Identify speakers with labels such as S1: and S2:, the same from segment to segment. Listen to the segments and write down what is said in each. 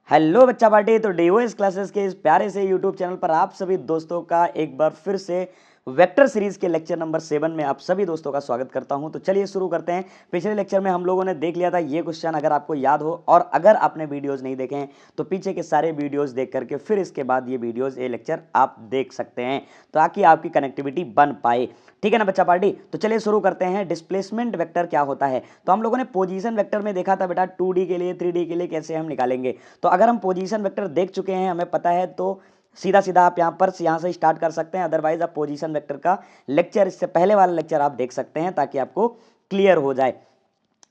S1: Hello बच्चा party. तो DOS classes के इस प्यारे से यूट्यूब चैनल पर आप सभी दोस्तों का एक बार फिर से वेक्टर सीरीज के लेक्चर नंबर 7 में आप सभी दोस्तों का स्वागत करता हूं। तो चलिए शुरू करते हैं। पिछले लेक्चर में हम लोगों ने देख लिया था ये क्वेश्चन, अगर आपको याद हो, और अगर आपने वीडियोस नहीं देखे हैं तो पीछे के सारे वीडियोस देख करके फिर इसके बाद ये वीडियोस ये लेक्चर आप देख सकते हैं ताकि आपकी कनेक्टिविटी बन पाए। ठीक है ना बच्चा पार्टी। तो चलिए शुरू करते हैं। डिस्प्लेसमेंट वेक्टर क्या होता है? तो हम लोगों ने पोजीशन वेक्टर में देखा था बेटा 2D के लिए 3D के लिए कैसे हम निकालेंगे। तो अगर हम पोजीशन वेक्टर देख चुके हैं, हमें पता है, तो सीधा सीधा आप यहाँ से स्टार्ट कर सकते हैं। अदरवाइज आप पोजीशन वेक्टर का लेक्चर, इससे पहले वाला लेक्चर आप देख सकते हैं ताकि आपको क्लियर हो जाए।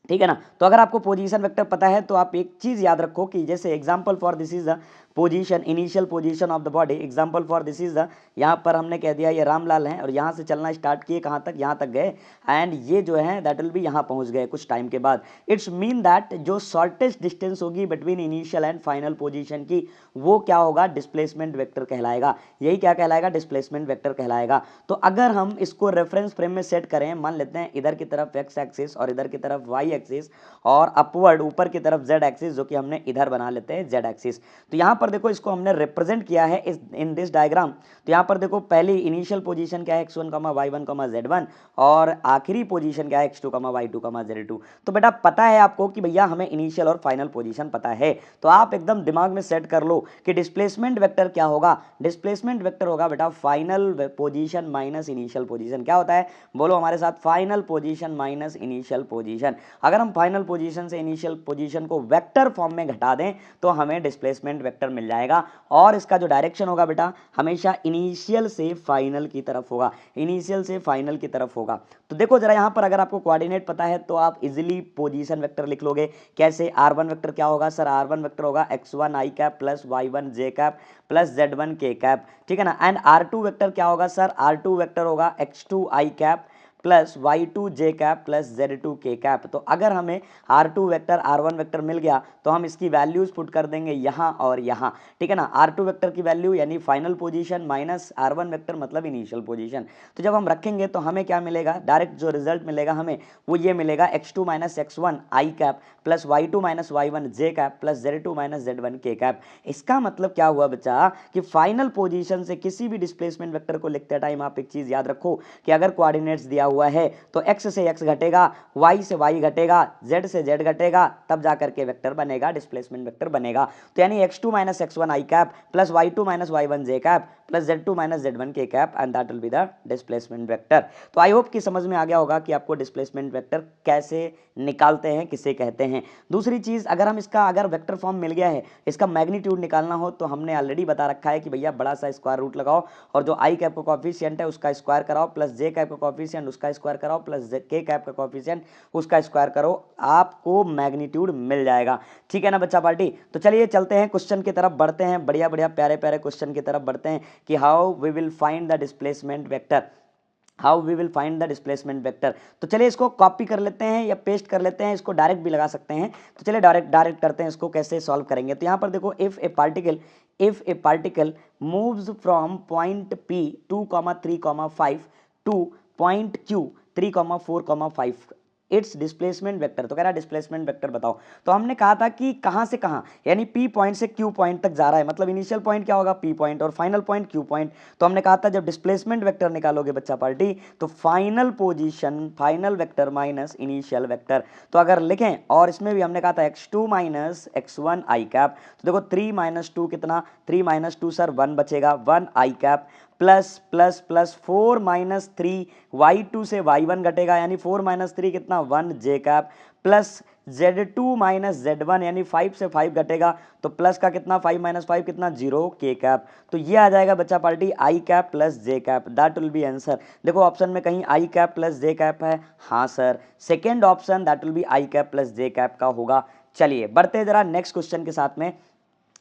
S1: ठीक है ना। तो अगर आपको पोजीशन वेक्टर पता है तो आप एक चीज याद रखो कि जैसे example for this is the position, initial position of the body. Example for this is the, यहाँ पर हमने कह दिया ये रामलाल है और यहाँ से चलना स्टार्ट किए, कहाँ तक, यहाँ तक गए, एंड ये जो है दैट विल बी यहाँ पहुँच गए कुछ टाइम के बाद। इट्स मीन दैट जो शॉर्टेस्ट डिस्टेंस होगी between initial and final position की, वो क्या होगा? डिस्प्लेसमेंट वेक्टर कहलाएगा। यही क्या कहलाएगा? डिस्प्लेसमेंट वेक्टर कहलाएगा। तो अगर हम इसको रेफरेंस फ्रेम में सेट करें, मान लेते हैं इधर की तरफ एक्स एक्सिस और इधर की तरफ वाई एक्सिस और अपवर्ड ऊपर की तरफ जेड एक्सिस, जो कि हमने इधर बना लेते हैं जेड एक्सिस। तो यहाँ पर देखो इसको हमने रिप्रेजेंट किया है इस इन दिस डायग्राम। तो यहाँ पर देखो पहली इनिशियल पोजीशन क्या है? x1, y1, z1, और आखिरी पोजीशन क्या है? x2, y2, z2। तो बेटा पता है आपको कि भैया हमें इनिशियल और फाइनल पोजीशन पता है, तो आप एकदम दिमाग में सेट कर लो कि डिस्प्लेसमेंट वेक्टर क्या होगा। डिस्प्लेसमेंट वेक्टर होगा बेटा final position minus initial position. क्या होता है? बोलो हमारे साथ, final position minus initial position. अगर हम फाइनल पोजीशन से इनिशियल पोजीशन को वेक्टर फॉर्म में घटा दें तो हमें डिस्प्लेसमेंट वेक्टर मिल जाएगा, और इसका जो डायरेक्शन होगा बेटा हमेशा इनिशियल से फाइनल की तरफ होगा, इनिशियल से फाइनल की तरफ होगा। तो देखो जरा यहाँ पर अगर आपको कोऑर्डिनेट पता है तो आप इजीली पोजीशन वेक्टर लिख लोगे। कैसे? r1 वेक्टर क्या होगा सर? r1 वेक्टर होगा x1 i cap plus y1 j cap plus z1 k cap. ठीक है ना। एंड r2 वेक्टर क्या होगा सर? r2 वेक्टर होगा x2 i cap plus y2 j cap plus z2 k cap. तो अगर हमें r2 वेक्टर r1 वेक्टर मिल गया तो हम इसकी वैल्यूज पुट कर देंगे यहाँ और यहाँ। ठीक है ना। r2 वेक्टर की वैल्यू यानी final position minus r1 vector मतलब इनिशियल पोजीशन। तो जब हम रखेंगे तो हमें क्या मिलेगा? डायरेक्ट जो रिजल्ट मिलेगा हमें वो ये मिलेगा, x2 minus x1 i cap plus y2 minus y1 j cap plus z2 minus z1 k cap. इसका मतलब क्या हुआ बच्चा कि फाइनल पोजीशन से किसी भी डिस्प्लेसमेंट वेक्टर को लिखते टाइम आप एक चीज याद रखो कि अगर कोऑर्डिनेट्स दिया हुआ है तो x से x घटेगा, y से y घटेगा, z से z घटेगा, तब जाकर के वेक्टर बनेगा, डिस्प्लेसमेंट वेक्टर बनेगा। तो यानी x2 minus x1 i cap plus y2 minus y1 j cap plus z2 minus z1 k cap, and that will be the displacement vector. तो आई होप कि समझ में आ गया होगा कि आपको डिस्प्लेसमेंट वेक्टर कैसे निकालते हैं, किसे कहते हैं। दूसरी चीज, अगर हम इसका अगर वेक्टर फॉर्म मिल गया है, इसका मैग्नीट्यूड निकालना हो तो हमने ऑलरेडी बता रखा है कि भैया बड़ा सा स्क्वायर रूट लगाओ और जो आई कैप का कोएफिशिएंट है उसका स्क्वायर कराओ, प्लस जे कैप का कोएफिशिएंट उसका स्क्वायर कराओ, प्लस के कैप का कोएफिशिएंट उसका स्क्वायर करो, आपको मैग्नीट्यूड मिल जाएगा। ठीक है ना बच्चा पार्टी। तो चलिए चलते हैं क्वेश्चन की तरफ बढ़ते हैं, बढ़िया बढ़िया प्यारे प्यारे क्वेश्चन की तरफ बढ़ते हैं कि how we will find the displacement vector, how we will find the displacement vector. तो चलिए इसको कॉपी कर लेते हैं या पेस्ट कर लेते हैं, इसको डायरेक्ट भी लगा सकते हैं। तो चलिए डायरेक्ट करते हैं, इसको कैसे सॉल्व करेंगे। तो यहाँ पर देखो, if A particle moves from point P 2, 3, 5 two point Q 3, 4, 5, it's displacement vector. तो कह रहा है डिस्प्लेसमेंट वेक्टर बताओ। तो हमने कहा था कि कहां से कहां, यानी P पॉइंट से Q पॉइंट तक जा रहा है, मतलब इनिशियल पॉइंट क्या होगा? P पॉइंट, और फाइनल पॉइंट Q पॉइंट। तो हमने कहा था जब डिस्प्लेसमेंट वेक्टर निकालोगे बच्चा पार्टी तो final position, final vector minus initial vector. तो अगर लिखें, और इसमें भी हमने कहा था x2 minus x1 i cap. तो देखो 3 माइनस 2 कितना? 3 माइनस 2 सर 1 बचेगा, 1 i cap plus plus plus 4 minus 3 y2 से y1 घटेगा, यानी 4 माइनस 3 कितना? 1 j cap plus z2 minus z1 यानी 5 से 5 घटेगा, तो प्लस का कितना? 5 माइनस 5 कितना? 0 k कैप। तो ये आ जाएगा बच्चा party i cap plus j cap, that will B answer. देखो ऑप्शन में कहीं i cap plus j cap है? हाँ sir, second option that will B i cap plus j cap का होगा। चलिए बढ़ते जरा नेक्स्ट क्वेश्चन के साथ में।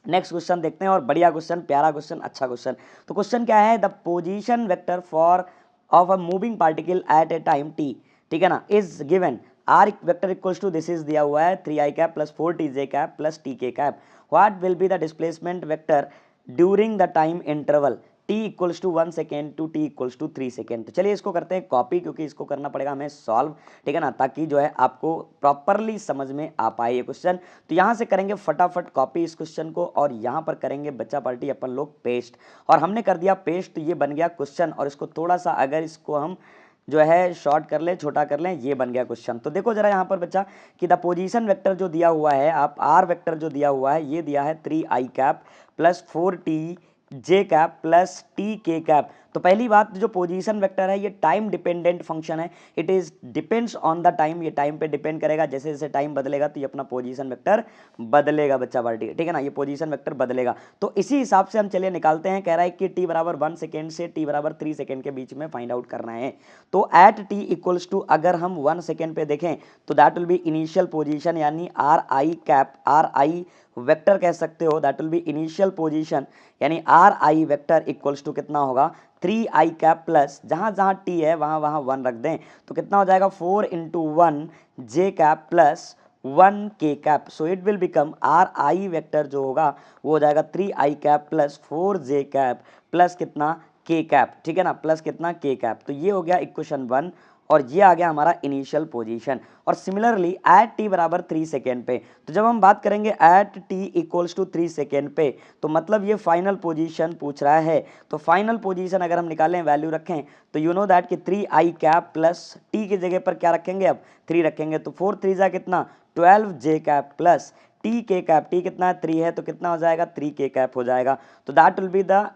S1: नेक्स्ट क्वेश्चन देखते हैं, और बढ़िया क्वेश्चन, प्यारा क्वेश्चन, अच्छा क्वेश्चन। तो क्वेश्चन क्या है? The position vector for of a moving particle at a time t, ठीक है ना, is given r vector equals to, this is दिया हुआ है 3i cap plus 4tj cap plus tk cap. What will be the displacement vector during the time interval t equals to 1 second to t equals to 3 second. तो चलिए इसको करते हैं copy, क्योंकि इसको करना पड़ेगा हमें सॉल्व, ठीक है ना, ताकि जो है आपको प्रॉपरली समझ में आ पाए ये क्वेश्चन। तो यहाँ से करेंगे फटाफट कॉपी इस क्वेश्चन को, और यहाँ पर करेंगे बच्चा पार्टी अपन लोग पेस्ट, और हमने कर दिया पेस्ट। तो ये बन गया क्वेश्चन, और इसको थोड़ा सा अगर इसको हम जो है शॉर्ट कर लें, छोटा कर लें, ये बन गया क्वेश्चन। तो देखो जरा यहाँ पर बच्चा कि द पोजीशन वेक्टर जो दिया हुआ है, आप आर वेक्टर जो दिया हुआ है, ये दिया है 3i कैप प्लस 4t जे कैप प्लस टी के कैप। तो पहली बात, जो पोजीशन वेक्टर है ये टाइम डिपेंडेंट फंक्शन है, it is depends on the time, ये टाइम पे डिपेंड करेगा, जैसे जैसे टाइम बदलेगा तो ये अपना पोजीशन वेक्टर बदलेगा बच्चा पार्टी, ठीक है ना, ये पोजीशन वेक्टर बदलेगा। तो इसी हिसाब से हम चलिए निकालते हैं। कह रहा है कि t बराबर 1 सेकेंड से t बराबर 3 सेकेंड के बीच में फाइंड आउट करना है। तो एट t इक्वल्स टू, अगर हम 1 सेकेंड पे देखें तो that will be initial position, यानी R I cap, R I vector कह सकते हो, that will be initial position, यानी R I vector equals to कितना होगा 3i कैप प्लस, जहां जहां t है वहां वहां 1 रख दें, तो कितना हो जाएगा 4 इंटू 1 जे कैप प्लस 1 के cap. So it will become are I vector जो होगा वो हो जाएगा 3i कैप प्लस 4 जे कैप प्लस कितना के कैप, ठीक है ना, प्लस कितना के कैप। तो ये हो गया इक्वेशन 1, और ये आ गया हमारा इनिशियल पोजीशन। और सिमिलरली एट t बराबर 3 सेकेंड पे, तो जब हम बात करेंगे at t equals to 3 second पे, तो मतलब ये फाइनल पोजीशन पूछ रहा है। तो फाइनल पोजीशन अगर हम निकालें, वैल्यू रखें, तो यू नो दैट कि 3i कैप प्लस t की जगह पर क्या रखेंगे, अब 3 रखेंगे, तो 4 3 जा कितना 12 जे कैप प्लस टी के कैप, टी कितना है 3 है, तो कितना हो जाएगा 3 के कैप हो जाएगा। तो that will be the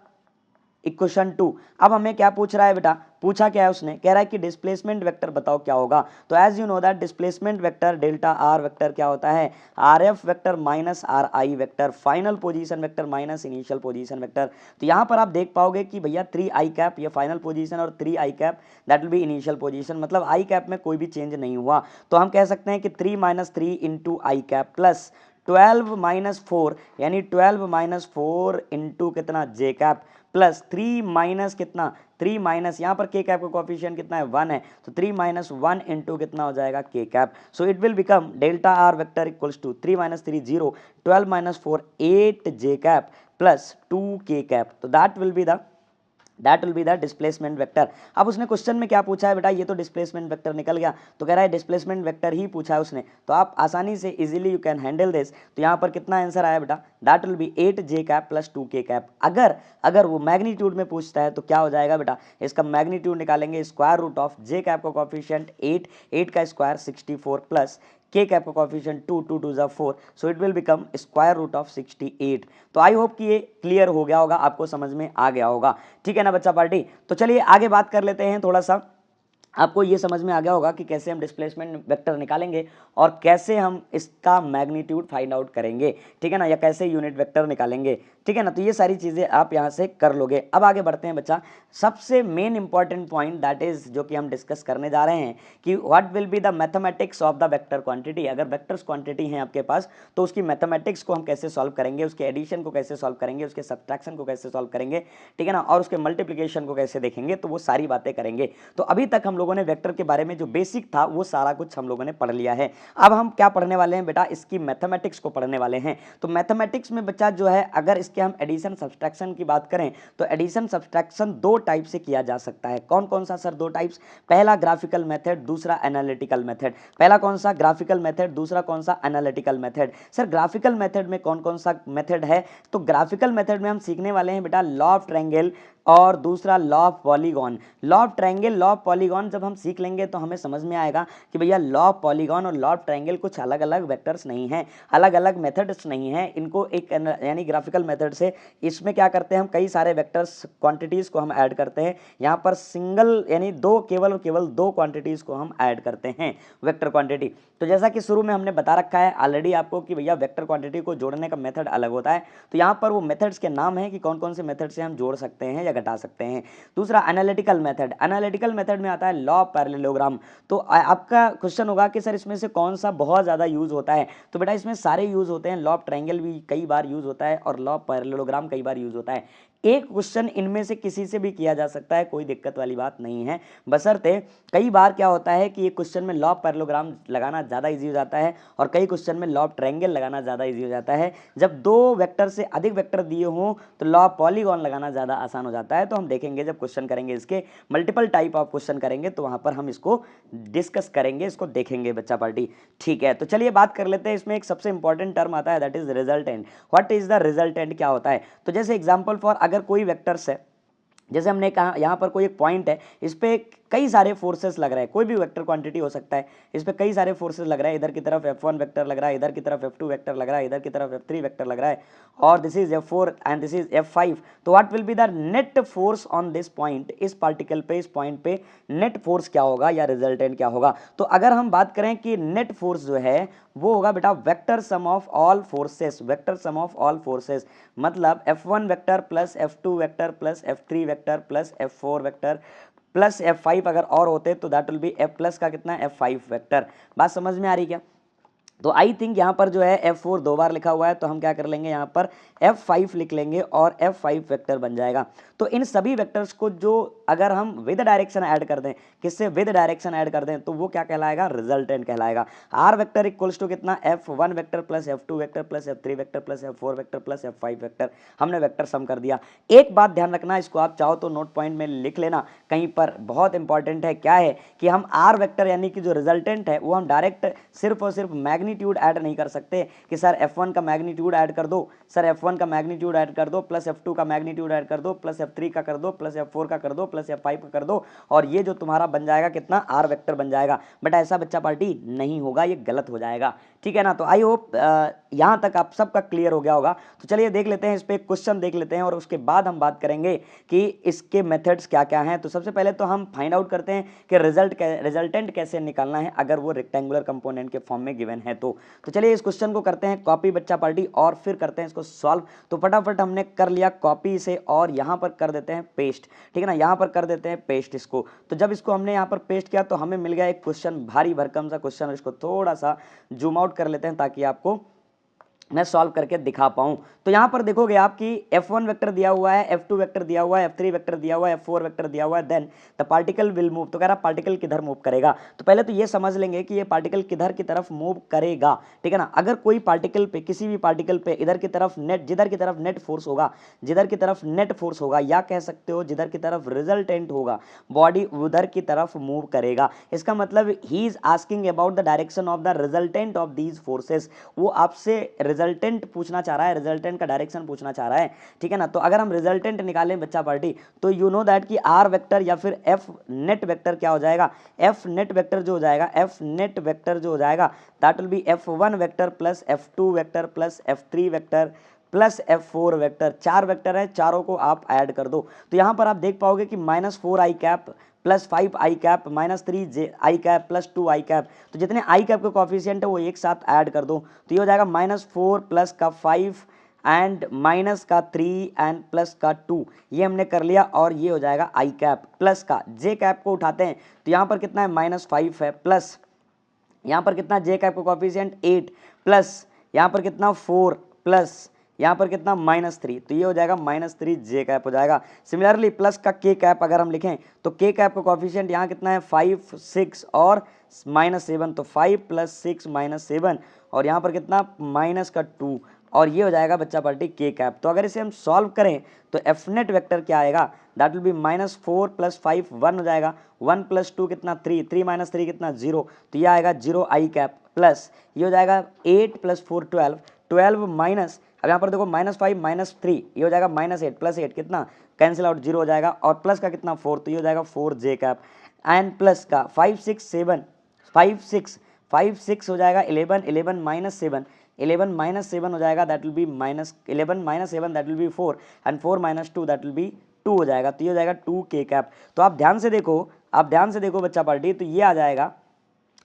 S1: equation 2। अब हमें क्या पूछ रहा है बेटा, पूछा क्या है उसने, कह रहा है कि डिस्प्लेसमेंट वेक्टर बताओ क्या होगा। तो as you know that displacement vector delta R vector क्या होता है, R F vector minus R I vector, final position vector minus initial position vector. तो यहाँ पर आप देख पाओगे कि भैया 3i कैप ये फाइनल पोजीशन और 3i cap that will be initial position, मतलब i कैप में कोई भी चेंज नहीं हुआ। तो हम कह सकते हैं कि 3 माइनस 3 इंटू आई कैप प्लस 12 माइनस 4, यानी 12 माइनस 4 इंटू कितना जे कैप प्लस 3 माइनस कितना 3 माइनस, यहाँ पर के कैप का कोफिशिएंट कितना है 1 है, तो 3 माइनस 1 इंटू कितना हो जाएगा K cap. So it will become delta R vector equals to 3 minus 3 0, 12 minus 4 8 J cap plus 2 K cap. तो that will be the displacement vector. अब उसने क्वेश्चन में क्या पूछा है बेटा, ये तो डिस्प्लेसमेंट वेक्टर निकल गया, तो कह रहा है डिस्प्लेसमेंट वेक्टर ही पूछा है उसने, तो आप आसानी से easily you can handle this. तो यहाँ पर कितना आंसर आया बेटा, that will B 8 J cap plus 2 K cap. अगर वो मैग्नीट्यूड में पूछता है तो क्या हो जाएगा बेटा, इसका मैग्नीट्यूड निकालेंगे, square root of J cap का कोफिशिएंट 8 का स्क्वायर 64 प्लस के कैप का coefficient 2 2 2 4, so it will become square root of 68। तो आई होप कि ये क्लियर हो गया होगा, आपको समझ में आ गया होगा, ठीक है ना बच्चा पार्टी। तो चलिए आगे बात कर लेते हैं, थोड़ा सा आपको ये समझ में आ गया होगा कि कैसे हम डिस्प्लेसमेंट वेक्टर निकालेंगे और कैसे हम इसका मैग्नीट्यूड फाइंड आउट करेंगे, ठीक है ना, या कैसे यूनिट वेक्टर निकालेंगे, ठीक है ना। तो ये सारी चीज़ें आप यहाँ से कर लोगे। अब आगे बढ़ते हैं बच्चा, सबसे main important point that is जो कि हम डिस्कस करने जा रहे हैं कि what will be the mathematics of the vector quantity. अगर वेक्टर्स क्वांटिटी हैं आपके पास तो उसकी मैथमेटिक्स को हम कैसे सॉल्व करेंगे, उसके एडिशन को कैसे सॉल्व करेंगे, उसके सब्ट्रैक्शन को कैसे सॉल्व करेंगे, ठीक है ना, और उसके मल्टीप्लिकेशन को कैसे देखेंगे, तो वो सारी बातें करेंगे। तो अभी तक हम लोगों ने वेक्टर के बारे में जो बेसिक था वो सारा कुछ हम लोगों ने पढ़ लिया है। अब हम क्या पढ़ने वाले हैं बेटा, इसकी मैथमेटिक्स को पढ़ने वाले हैं। तो मैथमेटिक्स में बच्चा जो है, अगर इसके हम एडिशन सब्ट्रैक्शन की बात करें तो एडिशन सब्ट्रैक्शन दो टाइप से किया जा सकता है। कौन कौन सा सर, दो टाइप्स, पहला ग्राफिकल मेथड, दूसरा एनालिटिकल मेथड। पहला कौन सा, ग्राफिकल मेथड, दूसरा कौन सा, analytical method. Sir graphical method में कौन कौन सा मेथड है, तो ग्राफिकल मेथड में हम सीखने वाले हैं बेटा लॉ ऑफ ट्रायंगल और दूसरा law of polygon. Law of triangle, law of polygon जब हम सीख लेंगे तो हमें समझ में आएगा कि भैया लॉ ऑफ पॉलीगॉन और लॉ ऑफ ट्रायंगल कुछ अलग अलग वेक्टर्स नहीं हैं, अलग अलग मेथड्स नहीं हैं, इनको एक यानी ग्राफिकल मेथड से इसमें क्या करते हैं हम, कई सारे वेक्टर्स क्वांटिटीज को हम ऐड करते हैं। यहाँ पर सिंगल यानी दो, केवल और केवल दो क्वांटिटीज को हम ऐड करते हैं वेक्टर क्वांटिटी। तो जैसा कि शुरू में हमने बता रखा है ऑलरेडी आपको कि भैया वेक्टर क्वांटिटी को जोड़ने का मेथड अलग होता है। तो यहाँ पर वो मेथड्स के नाम है कि कौन कौन से मेथड से हम जोड़ सकते हैं या घटा सकते हैं। दूसरा एनालिटिकल मेथड, एनालिटिकल मेथड में आता है लॉ ऑफ पैरेललोग्राम। तो आपका क्वेश्चन होगा कि सर इसमें से कौन सा बहुत ज़्यादा यूज होता है, तो बेटा इसमें सारे यूज होते हैं। लॉ ऑफ ट्रायंगल भी कई बार यूज होता है और लॉ ऑफ पैरेललोग्राम कई बार यूज होता है। एक क्वेश्चन इनमें से किसी से भी किया जा सकता है, कोई दिक्कत वाली बात नहीं है, बशर्ते कई बार क्या होता है कि एक क्वेश्चन में लॉ ऑफ पैरेललोग्राम लगाना ज़्यादा इजी हो जाता है और कई क्वेश्चन में लॉ ऑफ ट्रायंगल लगाना ज़्यादा इजी हो जाता है। जब दो वेक्टर से अधिक वेक्टर दिए हों तो लॉ ऑफ पॉलीगॉन लगाना ज़्यादा आसान हो जाता है। तो हम देखेंगे जब क्वेश्चन करेंगे, इसके मल्टीपल टाइप ऑफ क्वेश्चन करेंगे तो वहाँ पर हम इसको डिस्कस करेंगे, इसको देखेंगे बच्चा पार्टी। ठीक है, तो चलिए बात कर लेते हैं। इसमें एक सबसे इंपॉर्टेंट टर्म आता है, that is resultant. What is the resultant, क्या होता है? तो जैसे एग्जांपल फॉर, अगर कोई वेक्टर्स है, जैसे हमने कहा यहाँ पर कोई एक पॉइंट है, इस पे कई सारे फोर्सेस लग रहे हैं, कोई भी वेक्टर क्वांटिटी हो सकता है, इस पे कई सारे फोर्सेस लग रहे हैं, इधर की तरफ F1 वेक्टर लग रहा है, इधर की तरफ F2 वेक्टर लग रहा है, इधर की तरफ F3 वेक्टर लग रहा है, और this is F4 and this is F5। तो what will be the net force on this point, इस पार्टिकल पे, इस पॉइंट पे नेट फोर्स क्या होगा या रिजल्टेंट क्या होगा? तो अगर हम बात करें कि नेट फोर्स जो है वो होगा बेटा vector sum of all forces, vector sum of all forces, मतलब F1 vector plus F2 vector plus F3 vector plus F4 vector plus F5 अगर और होते तो that will B F plus का कितना F5 वेक्टर। बात समझ में आ रही क्या? तो आई थिंक यहाँ पर जो है F4 दो बार लिखा हुआ है, तो हम क्या कर लेंगे, यहाँ पर F5 लिख लेंगे और F5 वेक्टर बन जाएगा। तो इन सभी वेक्टर्स को जो अगर हम विद डायरेक्शन ऐड कर दें, किससे विद डायरेक्शन ऐड कर दें, तो वो क्या कहलाएगा, रिजल्टेंट कहलाएगा। R वेक्टर इक्वल्स टू कितना, F1 vector plus F2 vector plus F3 vector plus F4 vector plus F5 vector. हमने वेक्टर सम कर दिया। एक बात ध्यान रखना, इसको आप चाहो तो नोट पॉइंट में लिख लेना कहीं पर, बहुत इंपॉर्टेंट है। क्या है कि हम R वेक्टर यानी कि जो रिजल्टेंट है वो हम डायरेक्ट सिर्फ और सिर्फ मैग्नीट्यूड ऐड नहीं कर सकते कि सर F1 का मैग्नीट्यूड ऐड कर दो, सर F1 का मैग्नीट्यूड ऐड कर दो प्लस F2 का मैग्नीट्यूड ऐड कर दो प्लस F3 का कर दो प्लस F4 का कर दो प्लस F5 का कर दो, और ये जो तुम्हारा बन जाएगा कितना, R वेक्टर बन जाएगा। बट ऐसा बच्चा पार्टी नहीं होगा, ये गलत हो जाएगा। ठीक है ना? तो आई होप यहाँ तक आप सबका क्लियर हो गया होगा। तो चलिए देख लेते हैं, इस पे क्वेश्चन देख लेते हैं और उसके बाद हम बात करेंगे कि इसके मेथड्स क्या क्या हैं। तो सबसे पहले तो हम फाइंड आउट करते हैं कि रिजल्टेंट कैसे निकालना है अगर वो रेक्टेंगुलर कंपोनेंट के फॉर्म में गिवन है। तो चलिए इस क्वेश्चन को करते हैं कॉपी बच्चा पार्टी और फिर करते हैं इसको सॉल्व। तो फटाफट हमने कर लिया कॉपी से और यहाँ पर कर देते हैं पेस्ट। ठीक है ना? यहाँ पर कर देते हैं पेस्ट इसको। तो जब इसको हमने यहाँ पर पेस्ट किया तो हमें मिल गया एक क्वेश्चन, भारी भरकम सा क्वेश्चन। इसको थोड़ा सा जूम आउट कर लेते हैं ताकि आपको मैं सॉल्व करके दिखा पाऊं। तो यहां पर देखोगे आपकी F1 वेक्टर दिया हुआ है, F2 वेक्टर दिया हुआ है, F3 वेक्टर दिया हुआ है, F4 वेक्टर दिया हुआ है, then the particle will move. तो कह रहा पार्टिकल किधर मूव करेगा। तो पहले तो ये समझ लेंगे कि ये पार्टिकल किधर की तरफ मूव करेगा। ठीक है ना? अगर कोई पार्टिकल पे, किसी भी पार्टिकल पे इधर की तरफ नेट, जिधर की तरफ नेट फोर्स होगा, जिधर की तरफ नेट फोर्स होगा, या कह सकते हो जिधर की तरफ रिजल्टेंट होगा, बॉडी उधर की तरफ मूव करेगा। इसका मतलब he is asking about the direction of the resultant of these forces. वो आपसे रिजल्टेंट पूछना चाह रहा है, रिजल्टेंट का डायरेक्शन पूछना चाह रहा है। ठीक है ना? तो अगर हम रिजल्टेंट निकालें बच्चा पार्टी, तो यू नो दैट कि आर वेक्टर या फिर एफ नेट वेक्टर क्या हो जाएगा, एफ नेट वेक्टर जो हो जाएगा, एफ नेट वेक्टर जो हो जाएगा that will B F1 vector plus F2 vector plus F3 vector plus F4 vector. चार वेक्टर है, चारों को आप ऐड कर दो। तो यहां पर आप देख पाओगे कि -4 आई कैप प्लस 5 आई कैप माइनस 3 आई कैप प्लस 2 आई कैप। तो जितने आई कैप के कॉफिशिएंट है वो एक साथ ऐड कर दो। तो ये हो जाएगा -4 प्लस का 5 एंड माइनस का 3 एंड प्लस का 2। ये हमने कर लिया और ये हो जाएगा आई कैप प्लस का जे कैप को उठाते हैं तो यहाँ पर कितना है -5 है, प्लस यहाँ पर कितना जे कैप का कॉफिशिएंट 8 प्लस यहाँ पर कितना 4 प्लस यहाँ पर कितना -3। तो ये हो जाएगा -3 जे कैप हो जाएगा। सिमिलरली प्लस का के कैप अगर हम लिखें तो के कैप का कॉफिशिएंट यहाँ कितना है 5 6 और -7। तो 5 + 6 -7 और यहाँ पर कितना -2 और ये हो जाएगा बच्चा पार्टी के कैप। तो अगर इसे हम सॉल्व करें तो एफ नेट वेक्टर क्या आएगा, दैट विल बी -4 + 5 1 हो जाएगा, 1 + 2 कितना 3, 3 - 3 कितना 0। तो ये आएगा 0 आई कैप प्लस ये हो जाएगा 8 + 4 12, 12 माइनस, अब यहाँ पर देखो -5 -3 ये हो जाएगा -8 + 8 कितना कैंसिल आउट 0 हो जाएगा और प्लस का कितना 4, तो ये हो जाएगा 4 जे कैप एंड प्लस का 5 6 7 5 6 हो जाएगा 11 11 - 7 11 - 7 हो जाएगा that will B -11 - 7 that will B 4 and 4 - 2 that will B 2 हो जाएगा। तो ये हो जाएगा 2 के कैप। तो आप ध्यान से देखो बच्चा पार्टी, तो ये आ जाएगा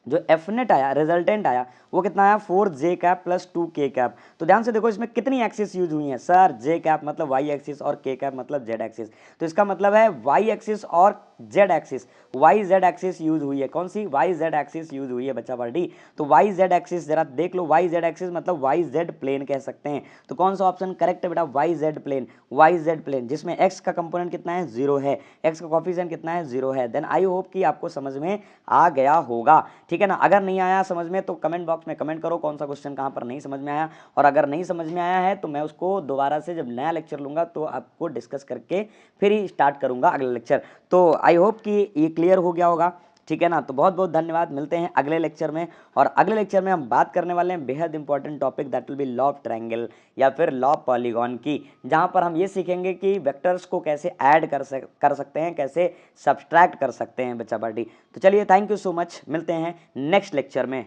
S1: जो एफ नेट आया, रिजल्टेंट आया, वो कितना आया 4j cap plus 2k cap. तो ध्यान से देखो इसमें कितनी एक्सिस यूज हुई है सर, j कैप मतलब y एक्सिस और k कैप मतलब z एक्सिस। तो इसका मतलब है y एक्सिस और z axis, Y Z axis use हुई है। कौन सी? वाई जेड एक्सिस यूज हुई है बच्चा पार्टी। तो वाई जेड एक्सिस जरा देख लो, वाई जेड एक्सिस मतलब वाई जेड प्लेन कह सकते हैं। तो कौन सा ऑप्शन करेक्ट है बेटा? Y Z plane, Y Z plane जिसमें x का कंपोनेंट कितना है 0 है, x का कोफिशिएंट कितना है 0 है। देन आई होप कि आपको समझ में आ गया होगा, ठीक है ना। अगर नहीं आया समझ में तो कमेंट बॉक्स में कमेंट करो कौन सा क्वेश्चन कहाँ पर नहीं समझ में आया, और अगर नहीं समझ में आया है तो मैं उसको दोबारा से जब नया लेक्चर लूंगा तो आपको डिस्कस करके फिर ही स्टार्ट करूंगा अगला लेक्चर। तो आई होप कि ये क्लियर हो गया होगा, ठीक है ना। तो बहुत बहुत धन्यवाद, मिलते हैं अगले लेक्चर में। और अगले लेक्चर में हम बात करने वाले हैं बेहद important topic, that will B law of triangle या फिर लॉ ऑफ पॉलीगॉन की, जहां पर हम ये सीखेंगे कि वेक्टर्स को कैसे ऐड कर सकते हैं, कैसे सब्सट्रैक्ट कर सकते हैं बच्चा पार्टी। तो चलिए, थैंक यू सो मच, मिलते हैं नेक्स्ट लेक्चर में।